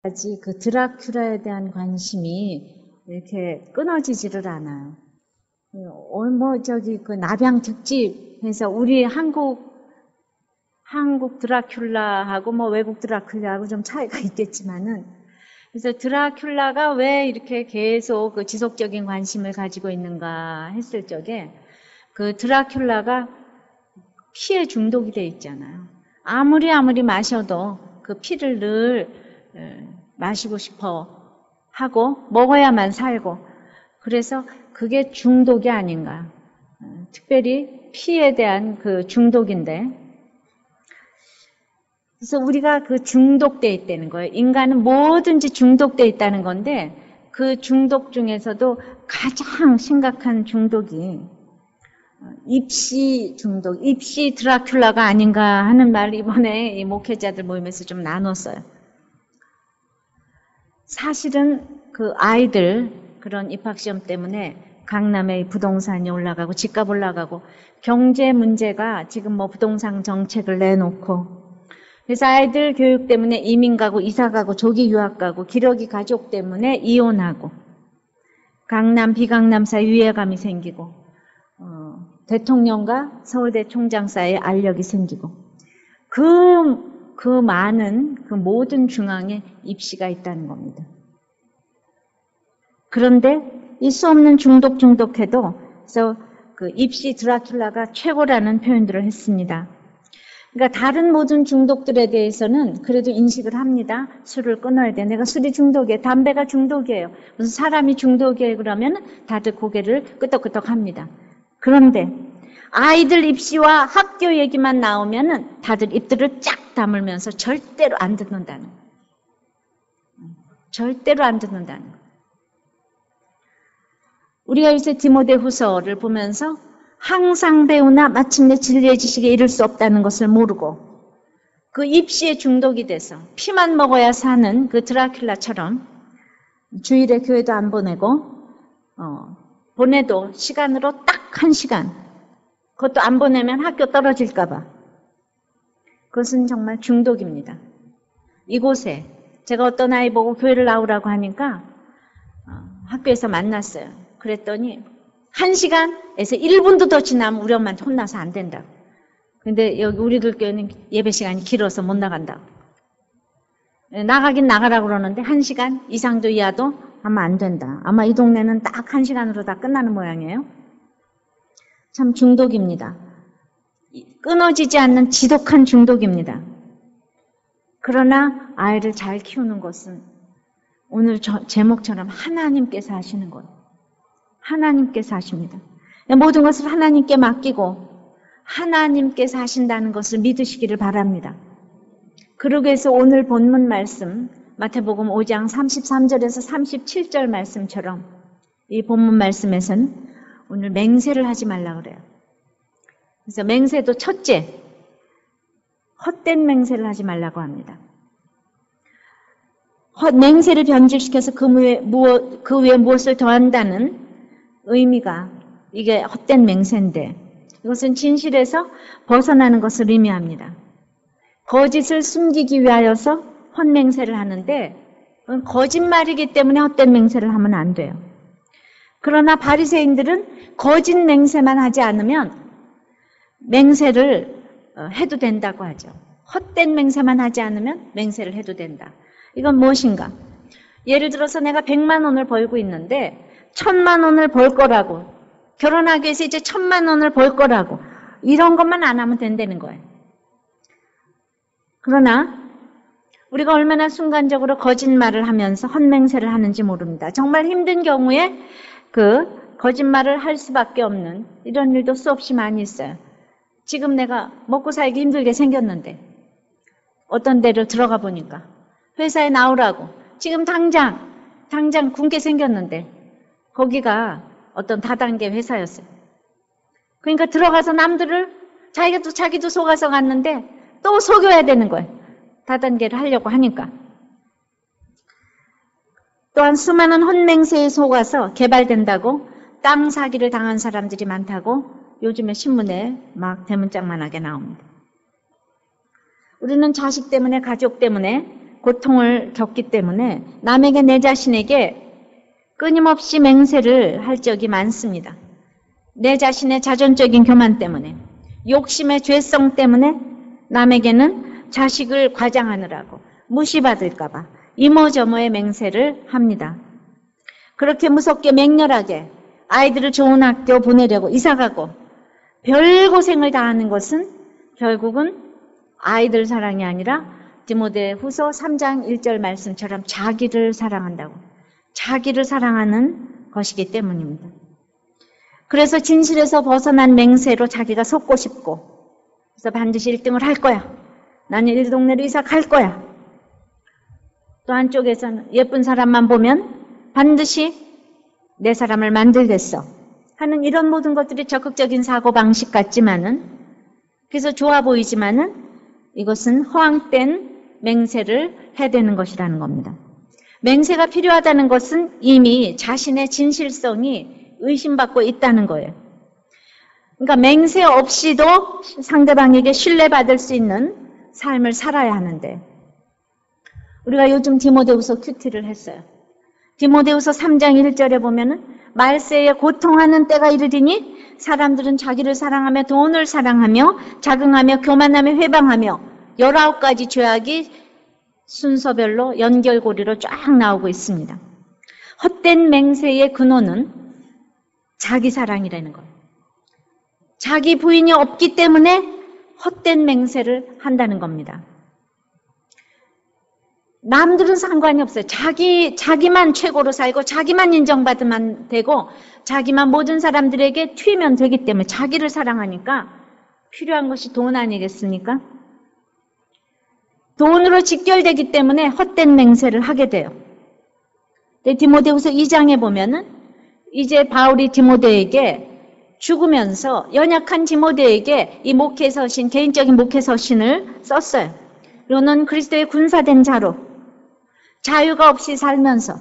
아직 그 드라큘라에 대한 관심이 이렇게 끊어지지를 않아요. 그 나병 특집에서 우리 한국 드라큘라하고 외국 드라큘라하고 좀 차이가 있겠지만은, 그래서 드라큘라가 왜 이렇게 계속 그 지속적인 관심을 가지고 있는가 했을 적에, 그 드라큘라가 피에 중독이 돼 있잖아요. 아무리 마셔도 그 피를 늘 마시고 싶어 하고 먹어야만 살고, 그래서 그게 중독이 아닌가. 특별히 피에 대한 그 중독인데, 그래서 우리가 그 중독돼 있다는 거예요. 인간은 뭐든지 중독돼 있다는 건데, 그 중독 중에서도 가장 심각한 중독이 입시 중독, 입시 드라큘라가 아닌가 하는 말 이번에 이 목회자들 모임에서 좀 나눴어요. 사실은 그 아이들 그런 입학시험 때문에 강남의 부동산이 올라가고 집값 올라가고 경제 문제가 지금 부동산 정책을 내놓고, 그래서 아이들 교육 때문에 이민 가고 이사 가고 조기 유학 가고 기러기 가족 때문에 이혼하고 강남 비강남 사이 유해감이 생기고 대통령과 서울대 총장 사이에 알력이 생기고 그 많은 그 모든 중앙에 입시가 있다는 겁니다. 그런데 이 수 없는 중독해도 그래서 그 입시 드라큘라가 최고라는 표현들을 했습니다. 그러니까 다른 모든 중독들에 대해서는 그래도 인식을 합니다. 술을 끊어야 돼. 내가 술이 중독이에요. 담배가 중독이에요. 무슨 사람이 중독이에요. 그러면 다들 고개를 끄덕끄덕 합니다. 그런데 아이들 입시와 학교 얘기만 나오면은 다들 입들을 쫙 다물면서 절대로 안 듣는다는 거예요. 절대로 안 듣는다는 거예요. 우리가 요새 디모데후서를 보면서 항상 배우나 마침내 진리의 지식에 이를 수 없다는 것을 모르고 그 입시에 중독이 돼서 피만 먹어야 사는 그 드라큘라처럼 주일에 교회도 안 보내고 보내도 시간으로 딱 1시간, 그것도 안 보내면 학교 떨어질까 봐. 그것은 정말 중독입니다. 이곳에 제가 어떤 아이 보고 교회를 나오라고 하니까 학교에서 만났어요. 그랬더니 1시간에서 1분도 더 지나면 우리 엄마한테 혼나서 안 된다고. 근데 여기 우리들 교회는 예배 시간이 길어서 못 나간다고. 나가긴 나가라고 그러는데 1시간 이상도 이하도 하면 안 된다. 아마 이 동네는 딱 1시간으로 다 끝나는 모양이에요. 참 중독입니다. 끊어지지 않는 지독한 중독입니다. 그러나 아이를 잘 키우는 것은 오늘 제목처럼 하나님께서 하시는 거예요. 하나님께서 하십니다. 모든 것을 하나님께 맡기고 하나님께서 하신다는 것을 믿으시기를 바랍니다. 그러기 위해서 오늘 본문 말씀 마태복음 5장 33절에서 37절 말씀처럼 이 본문 말씀에서는 오늘 맹세를 하지 말라 그래요. 그래서 맹세도 첫째, 헛된 맹세를 하지 말라고 합니다. 맹세를 변질시켜서 그 위에 무엇을 더한다는 의미가 이게 헛된 맹세인데 이것은 진실에서 벗어나는 것을 의미합니다. 거짓을 숨기기 위하여서 헛맹세를 하는데 거짓말이기 때문에 헛된 맹세를 하면 안 돼요. 그러나 바리새인들은 거짓 맹세만 하지 않으면 맹세를 해도 된다고 하죠. 헛된 맹세만 하지 않으면 맹세를 해도 된다. 이건 무엇인가? 예를 들어서 내가 100만 원을 벌고 있는데 1000만 원을 벌 거라고, 결혼하기 위해서 이제 1000만 원을 벌 거라고, 이런 것만 안 하면 된다는 거예요. 그러나 우리가 얼마나 순간적으로 거짓말을 하면서 헛맹세를 하는지 모릅니다. 정말 힘든 경우에 그 거짓말을 할 수밖에 없는 이런 일도 수없이 많이 있어요. 지금 내가 먹고 살기 힘들게 생겼는데 어떤 데로 들어가 보니까 회사에 나오라고 지금 당장 굶게 생겼는데 거기가 어떤 다단계 회사였어요. 그러니까 들어가서 남들을 자기도 속아서 갔는데 또 속여야 되는 거예요. 다단계를 하려고 하니까. 또한 수많은 헛맹세에 속아서 개발된다고 땅 사기를 당한 사람들이 많다고 요즘에 신문에 막 대문짝만하게 나옵니다. 우리는 자식 때문에 가족 때문에 고통을 겪기 때문에 남에게 내 자신에게 끊임없이 맹세를 할 적이 많습니다. 내 자신의 자존적인 교만 때문에, 욕심의 죄성 때문에 남에게는 자식을 과장하느라고 무시받을까봐 이모저모의 맹세를 합니다. 그렇게 무섭게 맹렬하게 아이들을 좋은 학교 보내려고 이사가고 별 고생을 다하는 것은 결국은 아이들 사랑이 아니라 디모데후서 3장 1절 말씀처럼 자기를 사랑한다고, 자기를 사랑하는 것이기 때문입니다. 그래서 진실에서 벗어난 맹세로 자기가 속고 싶고, 그래서 반드시 1등을 할 거야. 나는 이 동네로 이사 갈 거야. 또 한쪽에서는 예쁜 사람만 보면 반드시 내 사람을 만들겠어 하는 이런 모든 것들이 적극적인 사고방식 같지만은, 그래서 좋아 보이지만은 이것은 허황된 맹세를 해대는 것이라는 겁니다. 맹세가 필요하다는 것은 이미 자신의 진실성이 의심받고 있다는 거예요. 그러니까 맹세 없이도 상대방에게 신뢰받을 수 있는 삶을 살아야 하는데, 우리가 요즘 디모데후서 큐티를 했어요. 디모데후서 3장 1절에 보면은 말세에 고통하는 때가 이르리니 사람들은 자기를 사랑하며 돈을 사랑하며 자긍하며 교만하며 회방하며 19가지 죄악이 순서별로 연결고리로 쫙 나오고 있습니다. 헛된 맹세의 근원은 자기 사랑이라는 거예요. 자기 부인이 없기 때문에 헛된 맹세를 한다는 겁니다. 남들은 상관이 없어요. 자기만 최고로 살고 자기만 인정받으면 되고 자기만 모든 사람들에게 튀면 되기 때문에 자기를 사랑하니까 필요한 것이 돈 아니겠습니까? 돈으로 직결되기 때문에 헛된 맹세를 하게 돼요. 디모데후서 2장에 보면은 이제 바울이 디모데에게 죽으면서 연약한 디모데에게 이 목회 서신, 개인적인 목회 서신을 썼어요. 너는 그리스도의 군사된 자로 자유가 없이 살면서,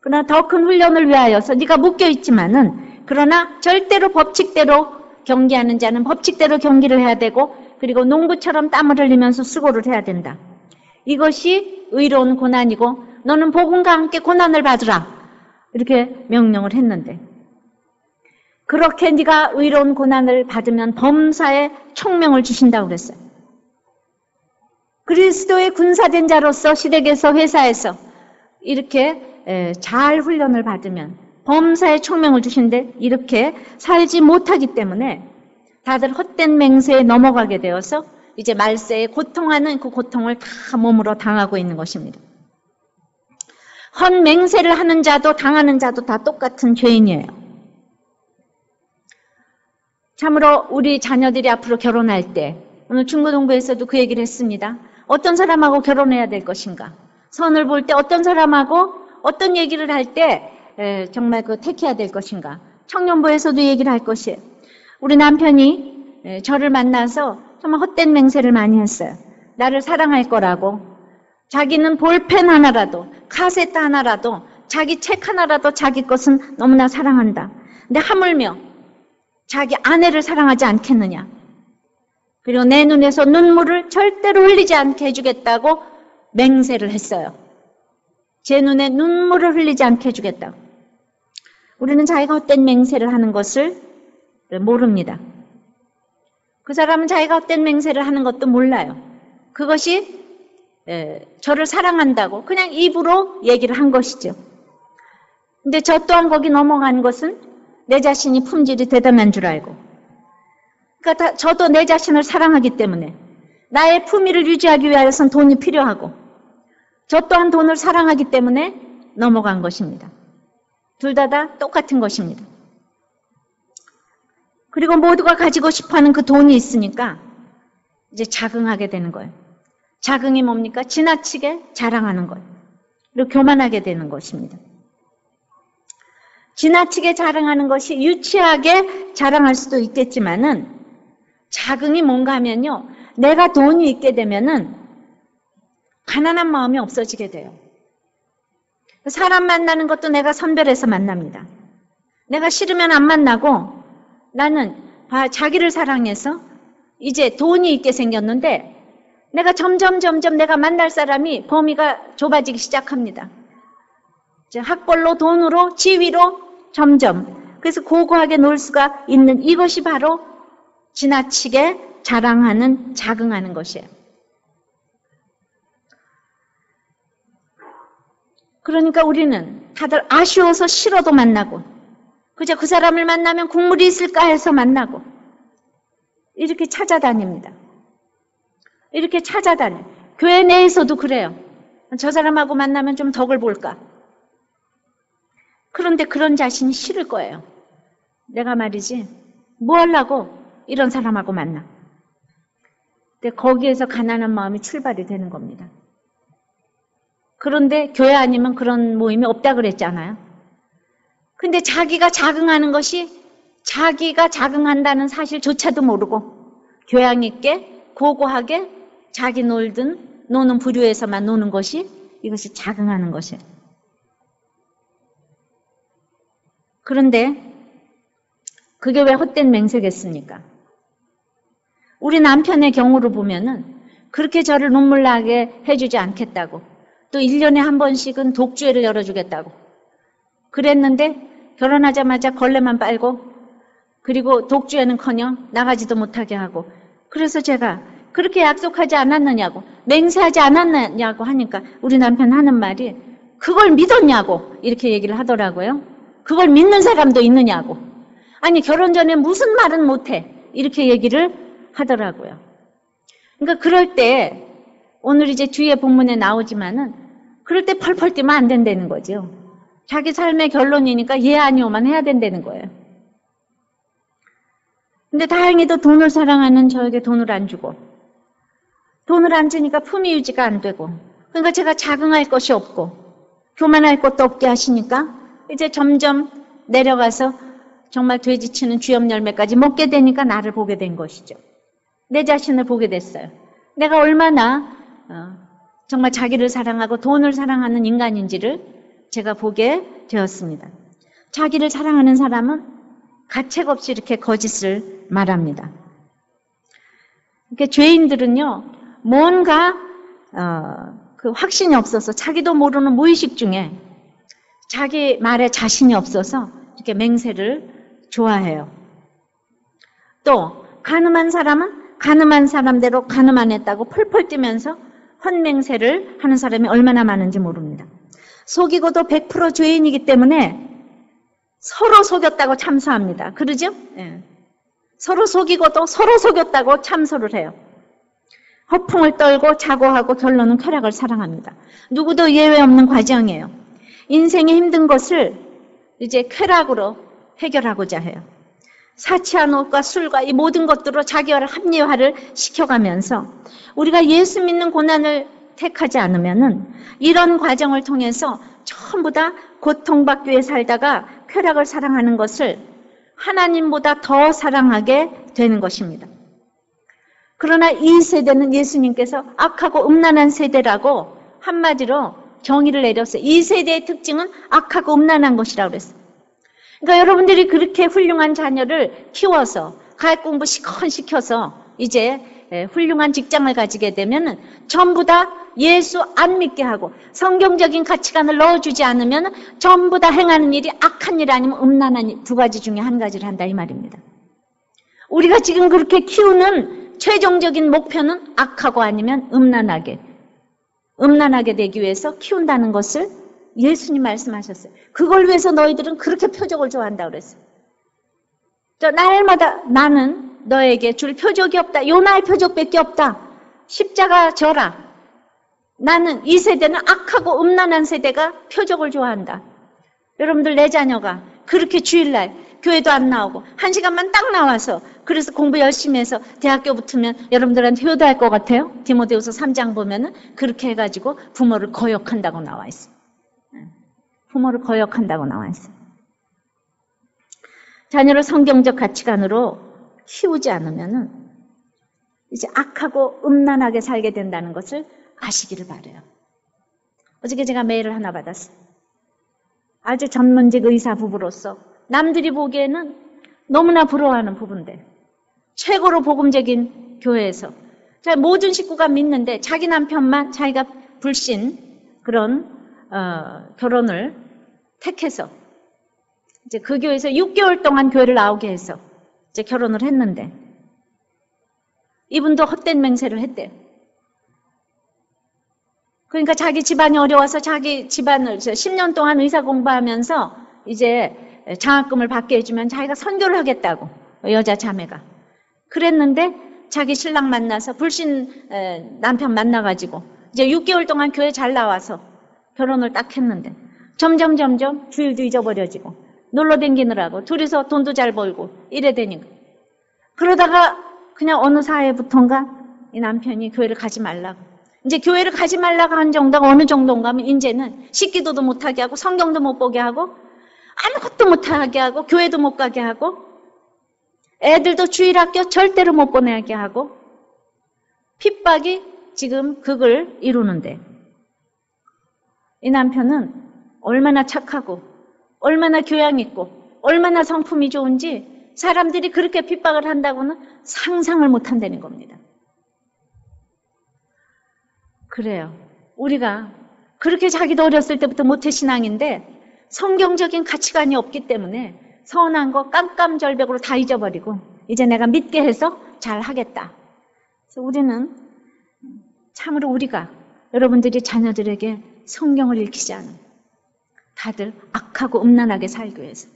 그러나 더 큰 훈련을 위하여서 네가 묶여 있지만은, 그러나 절대로 법칙대로 경기하는 자는 법칙대로 경기를 해야 되고, 그리고 농부처럼 땀을 흘리면서 수고를 해야 된다. 이것이 의로운 고난이고 너는 복음과 함께 고난을 받으라, 이렇게 명령을 했는데, 그렇게 네가 의로운 고난을 받으면 범사에 총명을 주신다고 그랬어요. 그리스도의 군사된 자로서 시댁에서 회사에서 이렇게 잘 훈련을 받으면 범사에 총명을 주신데, 이렇게 살지 못하기 때문에 다들 헛된 맹세에 넘어가게 되어서 이제 말세에 고통하는 그 고통을 다 몸으로 당하고 있는 것입니다. 헛 맹세를 하는 자도 당하는 자도 다 똑같은 죄인이에요. 참으로 우리 자녀들이 앞으로 결혼할 때, 오늘 중고등부에서도 그 얘기를 했습니다. 어떤 사람하고 결혼해야 될 것인가? 선을 볼 때 어떤 사람하고 어떤 얘기를 할 때 정말 택해야 될 것인가? 청년부에서도 얘기를 할 것이에요. 우리 남편이 저를 만나서 정말 헛된 맹세를 많이 했어요. 나를 사랑할 거라고. 자기는 볼펜 하나라도, 카세트 하나라도, 자기 책 하나라도 자기 것은 너무나 사랑한다. 근데 하물며 자기 아내를 사랑하지 않겠느냐. 그리고 내 눈에서 눈물을 절대로 흘리지 않게 해주겠다고 맹세를 했어요. 제 눈에 눈물을 흘리지 않게 해주겠다고. 우리는 자기가 헛된 맹세를 하는 것을 모릅니다. 그 사람은 자기가 헛된 맹세를 하는 것도 몰라요. 그것이 저를 사랑한다고 그냥 입으로 얘기를 한 것이죠. 근데 저 또한 거기 넘어간 것은 내 자신이 품질이 대단한 줄 알고, 그러니까 저도 내 자신을 사랑하기 때문에 나의 품위를 유지하기 위해서는 돈이 필요하고, 저 또한 돈을 사랑하기 때문에 넘어간 것입니다. 둘 다 똑같은 것입니다. 그리고 모두가 가지고 싶어하는 그 돈이 있으니까 이제 자긍하게 되는 거예요. 자긍이 뭡니까? 지나치게 자랑하는 거예요. 그리고 교만하게 되는 것입니다. 지나치게 자랑하는 것이 유치하게 자랑할 수도 있겠지만은, 자긍이 뭔가 하면요, 내가 돈이 있게 되면은 가난한 마음이 없어지게 돼요. 사람 만나는 것도 내가 선별해서 만납니다. 내가 싫으면 안 만나고, 나는 자기를 사랑해서 이제 돈이 있게 생겼는데 내가 점점 내가 만날 사람이 범위가 좁아지기 시작합니다. 학벌로, 돈으로, 지위로 점점. 그래서 고고하게 놀 수가 있는 이것이 바로 지나치게 자랑하는, 자긍하는 것이에요. 그러니까 우리는 다들 아쉬워서 싫어도 만나고, 그저 그 사람을 만나면 국물이 있을까 해서 만나고, 이렇게 찾아다닙니다. 이렇게 찾아다녀. 교회 내에서도 그래요. 저 사람하고 만나면 좀 덕을 볼까. 그런데 그런 자신이 싫을 거예요. 내가 말이지, 뭐 하려고 이런 사람하고 만나. 근데 거기에서 가난한 마음이 출발이 되는 겁니다. 그런데 교회 아니면 그런 모임이 없다 그랬잖아요. 근데 자기가 자긍하는 것이 자기가 자긍한다는 사실조차도 모르고 교양 있게 고고하게 자기 노는 부류에서만 노는 것이, 이것이 자긍하는 것이에요. 그런데 그게 왜 헛된 맹세겠습니까? 우리 남편의 경우로 보면은 그렇게 저를 눈물 나게 해주지 않겠다고, 또 1년에 한 번씩은 독주회를 열어주겠다고 그랬는데 결혼하자마자 걸레만 빨고, 그리고 독주회는커녕 나가지도 못하게 하고, 그래서 제가 그렇게 약속하지 않았느냐고, 맹세하지 않았느냐고 하니까 우리 남편 하는 말이, 그걸 믿었냐고 이렇게 얘기를 하더라고요. 그걸 믿는 사람도 있느냐고. 아니, 결혼 전에 무슨 말은 못해 이렇게 얘기를 하더라고요. 그러니까 그럴 때, 오늘 이제 뒤에 본문에 나오지만은 그럴 때 펄펄 뛰면 안 된다는 거죠. 자기 삶의 결론이니까 예 아니오만 해야 된다는 거예요. 근데 다행히도 돈을 사랑하는 저에게 돈을 안 주고, 돈을 안 주니까 품위 유지가 안 되고, 그러니까 제가 자긍할 것이 없고 교만할 것도 없게 하시니까 이제 점점 내려가서 정말 돼지치는 쥐염 열매까지 먹게 되니까 나를 보게 된 것이죠. 내 자신을 보게 됐어요. 내가 얼마나 정말 자기를 사랑하고 돈을 사랑하는 인간인지를 제가 보게 되었습니다. 자기를 사랑하는 사람은 가책 없이 이렇게 거짓을 말합니다. 이렇게 죄인들은요, 뭔가 그 확신이 없어서, 자기도 모르는 무의식 중에 자기 말에 자신이 없어서 이렇게 맹세를 좋아해요. 또 가늠한 사람은 가늠한 사람대로 가늠 안 했다고 펄펄 뛰면서 헛맹세를 하는 사람이 얼마나 많은지 모릅니다. 속이고도 100% 죄인이기 때문에 서로 속였다고 참소합니다. 그러죠? 예. 서로 속이고도 서로 속였다고 참소를 해요. 허풍을 떨고 자고하고 결론은 쾌락을 사랑합니다. 누구도 예외 없는 과정이에요. 인생의 힘든 것을 이제 쾌락으로 해결하고자 해요. 사치한 옷과 술과 이 모든 것들로 자기를 합리화를 시켜가면서 우리가 예수 믿는 고난을 택하지 않으면은 이런 과정을 통해서 전부 다 고통받기에 살다가 쾌락을 사랑하는 것을 하나님보다 더 사랑하게 되는 것입니다. 그러나 이 세대는 예수님께서 악하고 음란한 세대라고 한마디로 정의를 내렸어요. 이 세대의 특징은 악하고 음란한 것이라고 그랬어요. 그러니까 여러분들이 그렇게 훌륭한 자녀를 키워서 가액 공부 시켜서 이제 훌륭한 직장을 가지게 되면 전부 다 예수 안 믿게 하고 성경적인 가치관을 넣어주지 않으면 전부 다 행하는 일이 악한 일 아니면 음란한 일, 두 가지 중에 한 가지를 한다 이 말입니다. 우리가 지금 그렇게 키우는 최종적인 목표는 악하고 아니면 음란하게 되기 위해서 키운다는 것을 예수님 말씀하셨어요. 그걸 위해서 너희들은 그렇게 표적을 좋아한다고 그랬어요. 날마다 나는 너에게 줄 표적이 없다. 요나의 표적밖에 없다. 십자가 져라. 나는 이 세대는 악하고 음란한 세대가 표적을 좋아한다. 여러분들 내 자녀가 그렇게 주일날 교회도 안 나오고 1시간만 딱 나와서 그래서 공부 열심히 해서 대학교 붙으면 여러분들한테 효도할 것 같아요? 디모데후서 3장 보면은 그렇게 해가지고 부모를 거역한다고 나와 있어요. 부모를 거역한다고 나와 있어요. 자녀를 성경적 가치관으로 키우지 않으면은 이제 악하고 음란하게 살게 된다는 것을 아시기를 바라요. 어저께 제가 메일을 하나 받았어요. 아주 전문직 의사 부부로서 남들이 보기에는 너무나 부러워하는 부부인데 최고로 복음적인 교회에서 자, 모든 식구가 믿는데 자기 남편만 자기가 불신 그런 결혼을 택해서 이제 그 교회에서 6개월 동안 교회를 나오게 해서 이제 결혼을 했는데 이분도 헛된 맹세를 했대요. 그러니까 자기 집안이 어려워서 자기 집안을 10년 동안 의사 공부하면서 이제 장학금을 받게 해주면 자기가 선교를 하겠다고 여자 자매가 그랬는데 자기 신랑 만나서 불신 남편 만나가지고 이제 6개월 동안 교회 잘 나와서 결혼을 딱 했는데 점점 주일도 잊어버려지고 놀러 다니느라고 둘이서 돈도 잘 벌고 이래 되니까 그러다가 그냥 어느 사회부턴가 이 남편이 교회를 가지 말라고 이제 교회를 가지 말라고 한 정도가 어느 정도인가 하면 이제는 식기도도 못하게 하고 성경도 못 보게 하고 아무것도 못하게 하고 교회도 못 가게 하고 애들도 주일학교 절대로 못 보내게 하고 핍박이 지금 극을 이루는데 이 남편은 얼마나 착하고 얼마나 교양 있고 얼마나 성품이 좋은지 사람들이 그렇게 핍박을 한다고는 상상을 못 한다는 겁니다. 그래요. 우리가 그렇게 자기도 어렸을 때부터 모태신앙인데 성경적인 가치관이 없기 때문에 선한 거 깜깜절벽으로 다 잊어버리고 이제 내가 믿게 해서 잘 하겠다. 그래서 우리는 참으로 우리가 여러분들이 자녀들에게 성경을 읽히지 않은 다들 악하고 음란하게 살기 위해서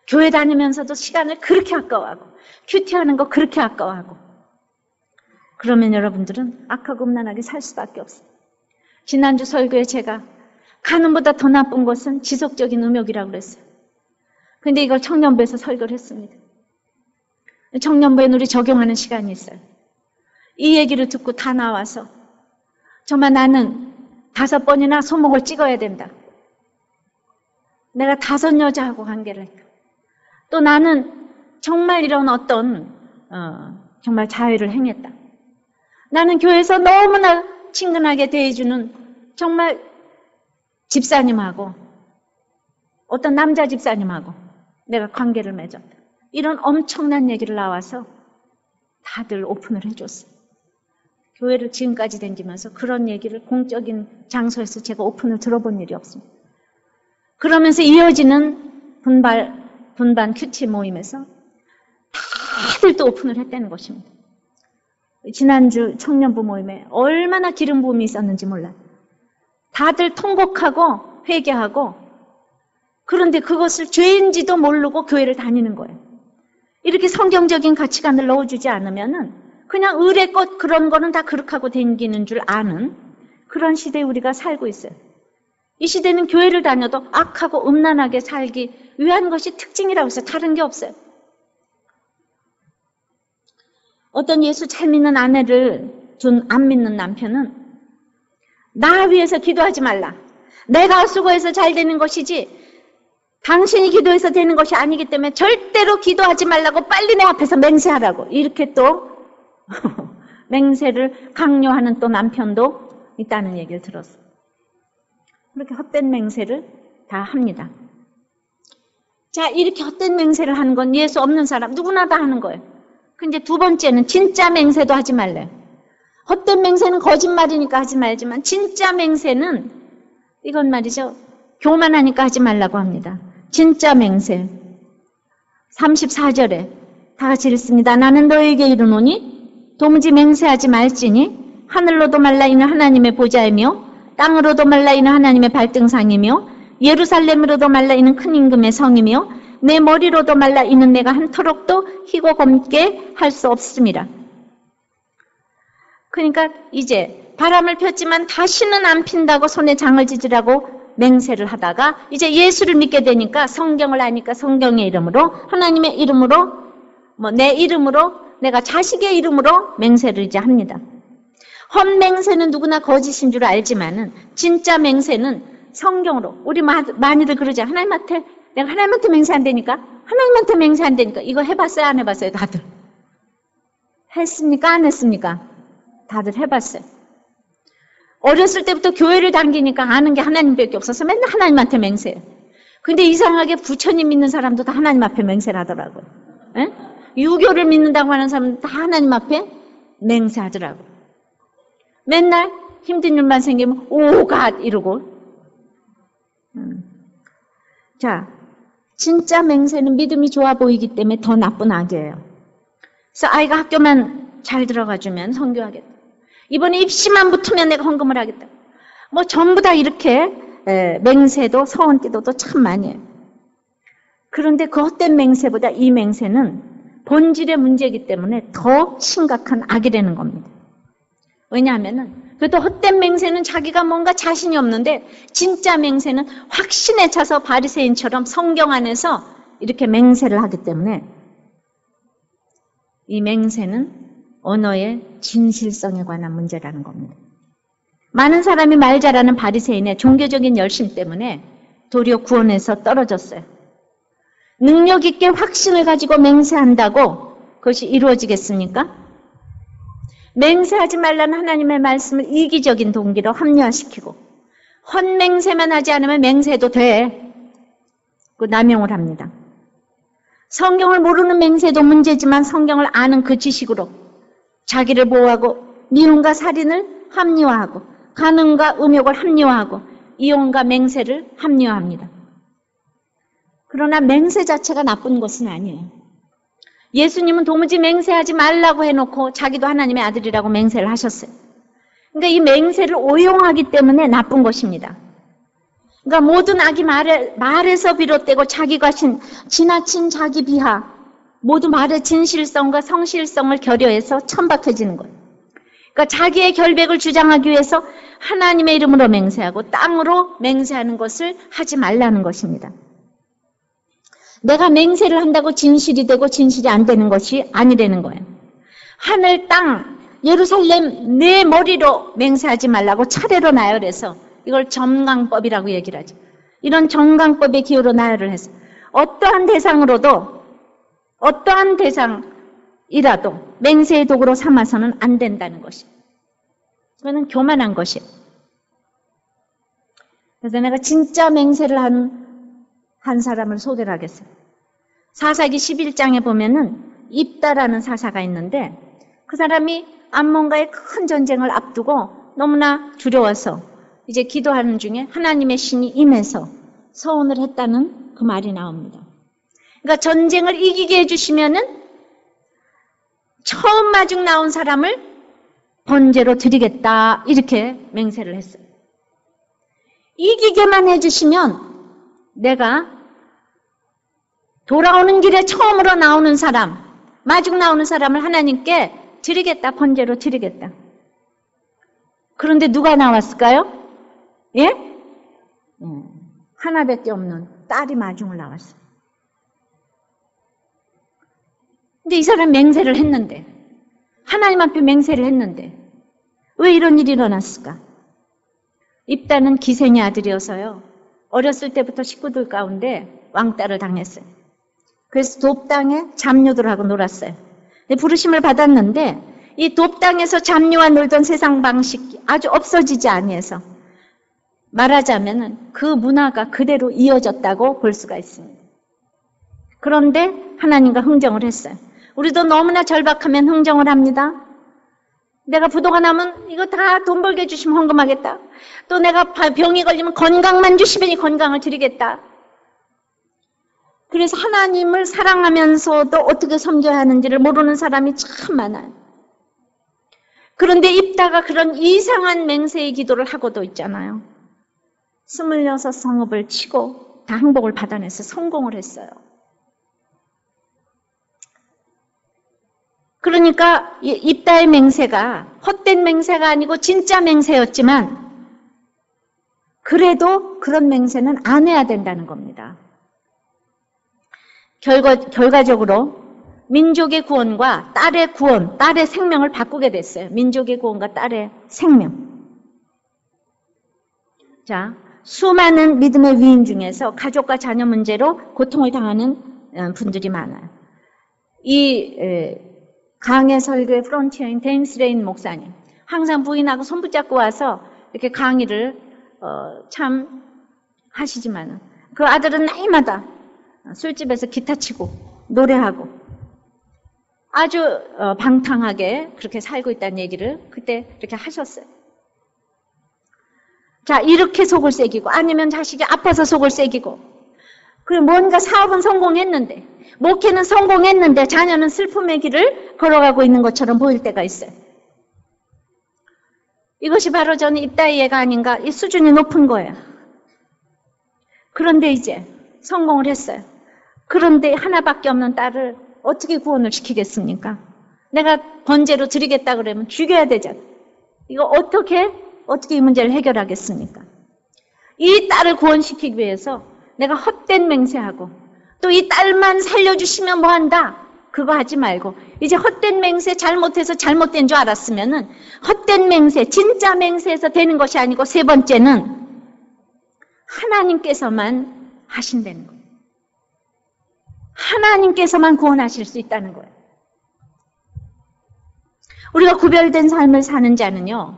교회 다니면서도 시간을 그렇게 아까워하고 큐티하는 거 그렇게 아까워하고 그러면 여러분들은 악하고 음란하게 살 수밖에 없어요. 지난주 설교에 제가 간음보다 더 나쁜 것은 지속적인 음욕이라고 그랬어요. 근데 이걸 청년부에서 설교를 했습니다. 청년부에 우리 적용하는 시간이 있어요. 이 얘기를 듣고 다 나와서 정말 나는 5번이나 소목을 찍어야 된다. 내가 5 여자하고 관계를 했다. 또 나는 정말 이런 어떤 정말 자해를 행했다. 나는 교회에서 너무나 친근하게 대해주는 정말 집사님하고 어떤 남자 집사님하고 내가 관계를 맺었다. 이런 엄청난 얘기를 나와서 다들 오픈을 해줬어요. 교회를 지금까지 다니면서 그런 얘기를 공적인 장소에서 제가 오픈을 들어본 일이 없습니다. 그러면서 이어지는 분반 큐티 모임에서 다들 또 오픈을 했다는 것입니다. 지난주 청년부 모임에 얼마나 기름 부음이 있었는지 몰라요. 다들 통곡하고 회개하고 그런데 그것을 죄인지도 모르고 교회를 다니는 거예요. 이렇게 성경적인 가치관을 넣어주지 않으면은 그냥 의례껏 그런 거는 다 그렇게 하고 다니는 줄 아는 그런 시대에 우리가 살고 있어요. 이 시대는 교회를 다녀도 악하고 음란하게 살기 위한 것이 특징이라고 해서 다른 게 없어요. 어떤 예수 잘 믿는 아내를 둔 안 믿는 남편은 나 위해서 기도하지 말라. 내가 수고해서 잘 되는 것이지 당신이 기도해서 되는 것이 아니기 때문에 절대로 기도하지 말라고 빨리 내 앞에서 맹세하라고 이렇게 또 맹세를 강요하는 또 남편도 있다는 얘기를 들었어요. 그렇게 헛된 맹세를 다 합니다. 자, 이렇게 헛된 맹세를 하는 건 예수 없는 사람 누구나 다 하는 거예요. 근데 2번째는 진짜 맹세도 하지 말래요. 헛된 맹세는 거짓말이니까 하지 말지만 진짜 맹세는 이건 말이죠. 교만하니까 하지 말라고 합니다. 진짜 맹세. 34절에 다 같이 읽습니다. 나는 너에게 이르노니 도무지 맹세하지 말지니 하늘로도 말라 이는 하나님의 보좌이며 땅으로도 말라 이는 하나님의 발등상이며 예루살렘으로도 말라 이는 큰 임금의 성이며 내 머리로도 말라 이는 내가 한터럭도 희고 검게 할 수 없습니다. 그러니까 이제 바람을 폈지만 다시는 안 핀다고 손에 장을 지지라고 맹세를 하다가 이제 예수를 믿게 되니까 성경을 아니까 성경의 이름으로 하나님의 이름으로 내 이름으로 내가 자식의 이름으로 맹세를 이제 합니다. 헛맹세는 누구나 거짓인 줄 알지만은 진짜 맹세는 성경으로 우리 많이들 그러죠. 하나님한테 내가 하나님한테 맹세한다니까 하나님한테 맹세한다니까 이거 해봤어요 안 해봤어요 다들? 했습니까 안 했습니까? 다들 해봤어요. 어렸을 때부터 교회를 다니니까 아는 게 하나님밖에 없어서 맨날 하나님한테 맹세해요. 근데 이상하게 부처님 믿는 사람도 다 하나님 앞에 맹세를 하더라고요. 에? 유교를 믿는다고 하는 사람도 다 하나님 앞에 맹세하더라고요. 맨날 힘든 일만 생기면 오갓 이러고. 자, 진짜 맹세는 믿음이 좋아 보이기 때문에 더 나쁜 악이에요. 그래서 아이가 학교만 잘 들어가주면 선교하겠다. 이번에 입시만 붙으면 내가 헌금을 하겠다. 뭐 전부 다 이렇게 맹세도 서원기도도 참 많이 해요. 그런데 그 헛된 맹세보다 이 맹세는 본질의 문제이기 때문에 더 심각한 악이라는 겁니다. 왜냐하면은 그래도 헛된 맹세는 자기가 뭔가 자신이 없는데 진짜 맹세는 확신에 차서 바리새인처럼 성경 안에서 이렇게 맹세를 하기 때문에 이 맹세는 언어의 진실성에 관한 문제라는 겁니다. 많은 사람이 말 잘하는 바리새인의 종교적인 열심 때문에 도리어 구원에서 떨어졌어요. 능력 있게 확신을 가지고 맹세한다고 그것이 이루어지겠습니까? 맹세하지 말라는 하나님의 말씀을 이기적인 동기로 합리화시키고 헛맹세만 하지 않으면 맹세도 돼. 그 남용을 합니다. 성경을 모르는 맹세도 문제지만 성경을 아는 그 지식으로 자기를 보호하고 미움과 살인을 합리화하고 간음과 음욕을 합리화하고 이혼과 맹세를 합리화합니다. 그러나 맹세 자체가 나쁜 것은 아니에요. 예수님은 도무지 맹세하지 말라고 해놓고 자기도 하나님의 아들이라고 맹세를 하셨어요. 그러니까 이 맹세를 오용하기 때문에 나쁜 것입니다. 그러니까 모든 악이 말에서 비롯되고 자기가 지나친 자기 비하, 모두 말의 진실성과 성실성을 결여해서 천박해지는 거예요. 그러니까 자기의 결백을 주장하기 위해서 하나님의 이름으로 맹세하고 땅으로 맹세하는 것을 하지 말라는 것입니다. 내가 맹세를 한다고 진실이 되고 진실이 안 되는 것이 아니라는 거예요. 하늘, 땅, 예루살렘 내 머리로 맹세하지 말라고 차례로 나열해서 이걸 점강법이라고 얘기를 하죠. 이런 점강법의 기호로 나열을 해서 어떠한 대상이라도 맹세의 도구로 삼아서는 안 된다는 것이에요. 그거는 교만한 것이에요. 그래서 내가 진짜 맹세를 한 사람을 소개를 하겠어요. 사사기 11장에 보면은 입다라는 사사가 있는데 그 사람이 암몬과의 큰 전쟁을 앞두고 너무나 두려워서 이제 기도하는 중에 하나님의 신이 임해서 서원을 했다는 그 말이 나옵니다. 그러니까 전쟁을 이기게 해주시면은 처음 마중 나온 사람을 번제로 드리겠다 이렇게 맹세를 했어요. 이기게만 해주시면 내가 돌아오는 길에 처음으로 나오는 사람, 마중 나오는 사람을 하나님께 드리겠다, 번제로 드리겠다. 그런데 누가 나왔을까요? 예? 하나밖에 없는 딸이 마중을 나왔어요. 근데 이 사람 맹세를 했는데, 하나님 앞에 맹세를 했는데, 왜 이런 일이 일어났을까? 입다는 기생의 아들이어서요. 어렸을 때부터 식구들 가운데 왕따를 당했어요. 그래서 돕당에 잡녀들하고 놀았어요. 부르심을 받았는데 이 돕당에서 잡녀와 놀던 세상 방식이 아주 없어지지 아니해서 말하자면 그 문화가 그대로 이어졌다고 볼 수가 있습니다. 그런데 하나님과 흥정을 했어요. 우리도 너무나 절박하면 흥정을 합니다. 내가 부도가 나면 이거 다 돈 벌게 해주시면 헌금하겠다. 또 내가 병이 걸리면 건강만 주시면 이 건강을 드리겠다. 그래서 하나님을 사랑하면서도 어떻게 섬겨야 하는지를 모르는 사람이 참 많아요. 그런데 입다가 그런 이상한 맹세의 기도를 하고도 있잖아요. 26 성읍을 치고 다 항복을 받아내서 성공을 했어요. 그러니까 입다의 맹세가 헛된 맹세가 아니고 진짜 맹세였지만 그래도 그런 맹세는 안 해야 된다는 겁니다. 결과적으로 민족의 구원과 딸의 구원, 딸의 생명을 바꾸게 됐어요. 민족의 구원과 딸의 생명. 자, 수많은 믿음의 위인 중에서 가족과 자녀 문제로 고통을 당하는 분들이 많아요. 이 강해 설교의 프론티어인 데임스 레인 목사님, 항상 부인하고 손붙잡고 와서 이렇게 강의를 참 하시지만 그 아들은 날마다 술집에서 기타 치고 노래하고 아주 방탕하게 그렇게 살고 있다는 얘기를 그때 이렇게 하셨어요. 자, 이렇게 속을 새기고, 아니면 자식이 아파서 속을 새기고, 그리고 뭔가 사업은 성공했는데, 목회는 성공했는데, 자녀는 슬픔의 길을 걸어가고 있는 것처럼 보일 때가 있어요. 이것이 바로 저는 입다이애가 아닌가, 이 수준이 높은 거예요. 그런데 이제 성공을 했어요. 그런데 하나밖에 없는 딸을 어떻게 구원을 시키겠습니까? 내가 번제로 드리겠다 그러면 죽여야 되잖아요. 이거 어떻게 이 문제를 해결하겠습니까? 이 딸을 구원시키기 위해서 내가 헛된 맹세하고 또 이 딸만 살려주시면 뭐한다? 그거 하지 말고 이제 헛된 맹세 잘못해서 잘못된 줄 알았으면은 헛된 맹세, 진짜 맹세에서 되는 것이 아니고 세 번째는 하나님께서만 하신다는 거예요. 하나님께서만 구원하실 수 있다는 거예요. 우리가 구별된 삶을 사는 자는요,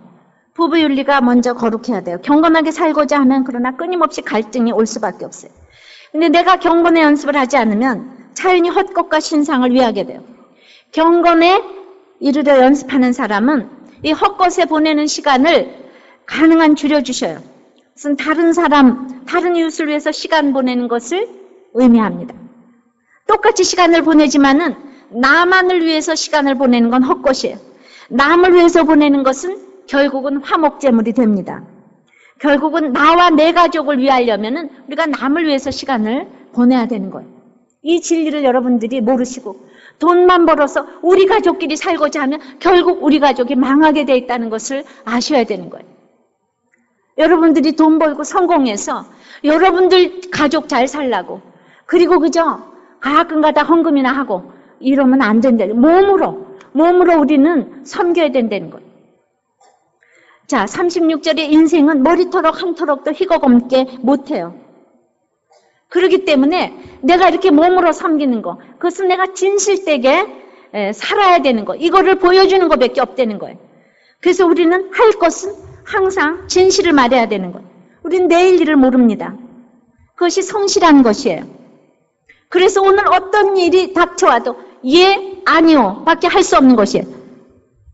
부부윤리가 먼저 거룩해야 돼요. 경건하게 살고자 하면 그러나 끊임없이 갈등이 올 수밖에 없어요. 근데 내가 경건의 연습을 하지 않으면 자연히 헛것과 신상을 위하게 돼요. 경건에 이르려 연습하는 사람은 이 헛것에 보내는 시간을 가능한 줄여주셔요. 그것은 다른 사람, 다른 이웃을 위해서 시간 보내는 것을 의미합니다. 똑같이 시간을 보내지만은 나만을 위해서 시간을 보내는 건 헛것이에요. 남을 위해서 보내는 것은 결국은 화목제물이 됩니다. 결국은 나와 내 가족을 위하려면은 우리가 남을 위해서 시간을 보내야 되는 거예요. 이 진리를 여러분들이 모르시고 돈만 벌어서 우리 가족끼리 살고자 하면 결국 우리 가족이 망하게 돼 있다는 것을 아셔야 되는 거예요. 여러분들이 돈 벌고 성공해서 여러분들 가족 잘 살라고 그리고 그저 가끔가다 헌금이나 하고 이러면 안 된다는 거예요. 몸으로 우리는 섬겨야 된다는 거예요. 자, 36절의 인생은 머리털럭 한 털럭도 희고검게 못해요. 그렇기 때문에 내가 이렇게 몸으로 섬기는 거, 그것은 내가 진실되게 살아야 되는 거, 이거를 보여주는 것밖에 없다는 거예요. 그래서 우리는 할 것은 항상 진실을 말해야 되는 거예요. 우리는 내일 일을 모릅니다. 그것이 성실한 것이에요. 그래서 오늘 어떤 일이 닥쳐와도 예, 아니요 밖에 할 수 없는 것이에요.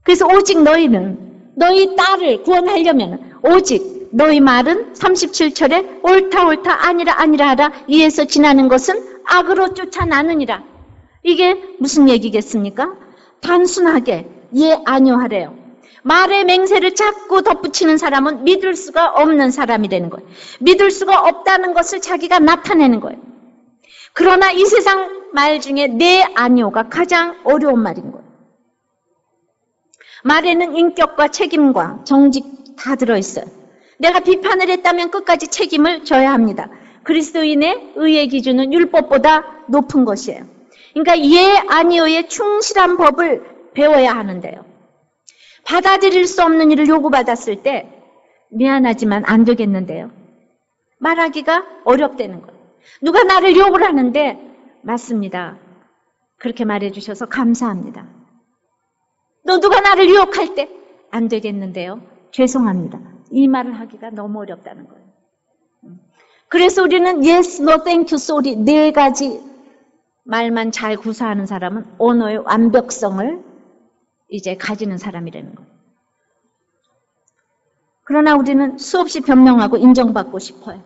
그래서 오직 너희 딸을 구원하려면 오직 너희 말은 37절에 옳다 아니라 하라 이에서 지나는 것은 악으로 쫓아나느니라. 이게 무슨 얘기겠습니까? 단순하게 예, 아니요 하래요. 말의 맹세를 자꾸 덧붙이는 사람은 믿을 수가 없는 사람이 되는 거예요. 믿을 수가 없다는 것을 자기가 나타내는 거예요. 그러나 이 세상 말 중에 네, 아니요가 가장 어려운 말인 거예요. 말에는 인격과 책임과 정직 다 들어있어요. 내가 비판을 했다면 끝까지 책임을 져야 합니다. 그리스도인의 의의 기준은 율법보다 높은 것이에요. 그러니까 예, 아니요의 충실한 법을 배워야 하는데요. 받아들일 수 없는 일을 요구받았을 때 미안하지만 안 되겠는데요. 말하기가 어렵다는 거예요. 누가 나를 욕을 하는데 맞습니다. 그렇게 말해주셔서 감사합니다. 너 누가 나를 유혹할 때 안 되겠는데요. 죄송합니다. 이 말을 하기가 너무 어렵다는 거예요. 그래서 우리는 yes, no, thank you, sorry 네 가지 말만 잘 구사하는 사람은 언어의 완벽성을 이제 가지는 사람이라는 거예요. 그러나 우리는 수없이 변명하고 인정받고 싶어요.